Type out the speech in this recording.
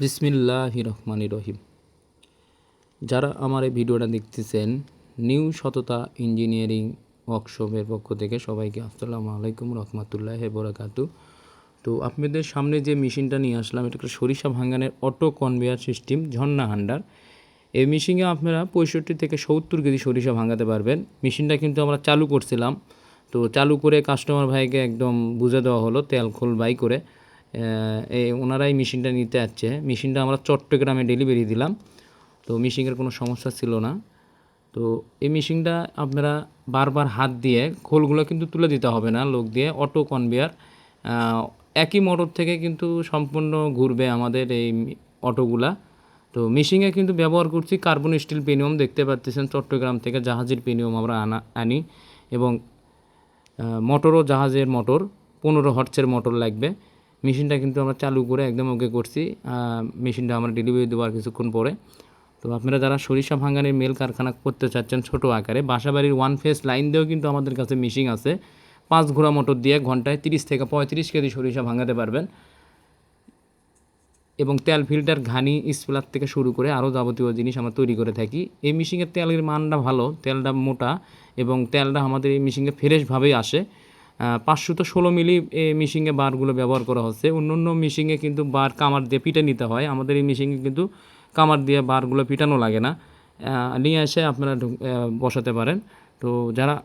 বিসমিল্লাহির রহমানির রহিম। যারা আমার এই ভিডিওটা দেখতেছেন নিউ সততা ইঞ্জিনিয়ারিং ওয়ার্কশপের পক্ষ থেকে সবাইকে আসসালামু আলাইকুম রহমতুল্লাহি বরকাতু। তো আপনাদের সামনে যে মেশিনটা নিয়ে আসলাম এটা একটা সরিষা ভাঙানের অটো কনভেয়ার সিস্টেম ঝর্ণা হান্ডার। এই মেশিনে আপনারা 65 থেকে 70 কেজি সরিষা ভাঙাতে পারবেন। মেশিনটা কিন্তু আমরা চালু করছিলাম, তো চালু করে কাস্টমার ভাইকে একদম বুঝে দেওয়া হলো তেল খোল বাই করে ওনারাই মেশিনটা নিতে আসছে। মেশিনটা আমরা চট্টগ্রামে ডেলিভারি দিলাম, তো মেশিনের কোনো সমস্যা ছিল না। তো এই মেশিনটা আপনারা বারবার হাত দিয়ে খোলগুলো কিন্তু তুলে দিতে হবে না, লোক দিয়ে অটো কনভেয়ার একই মোটর থেকে কিন্তু সম্পূর্ণ ঘুরবে আমাদের এই অটোগুলা। তো মেশিনে কিন্তু ব্যবহার করছি কার্বন স্টিল পেনিয়াম, দেখতে পাচ্ছেন চট্টগ্রাম থেকে জাহাজের পেনিয়াম আমরা আনি এবং মোটরও জাহাজের মোটর 15 হর্টজের মোটর লাগবে। মেশিনটা কিন্তু আমরা চালু করে একদম ওকে করছি। মেশিনটা আমরা ডেলিভারি দেওয়ার কিছুক্ষণ পরে। তো আপনারা যারা সরিষা ভাঙানের মেল কারখানা করতে চাচ্ছেন ছোটো আকারে, বাসাবাড়ির ওয়ান ফেস লাইন দিয়েও কিন্তু আমাদের কাছে মেশিন আছে। 5 ঘোড়া মোটর দিয়ে ঘন্টায় 30 থেকে 35 কেজি সরিষা ভাঙাতে পারবেন এবং তেল ফিল্টার ঘানি স্প্লার থেকে শুরু করে আরও যাবতীয় জিনিস আমরা তৈরি করে থাকি। এই মেশিনের তেলের মানটা ভালো, তেলটা মোটা এবং তেলটা আমাদের এই মেশিনে ফ্রেশভাবেই আসে। 516 মিলি এই মেশিনে বারগুলো ব্যবহার করা হচ্ছে। অন্য অন্য মেশিনে কিন্তু বার কামার দিয়ে পিটে নিতে হয়, আমাদের এই মেশিনে কিন্তু কামার দিয়ে বারগুলো পিটানো লাগে না। নিয়ে এসে আপনারা বসাতে পারেন। তো যারা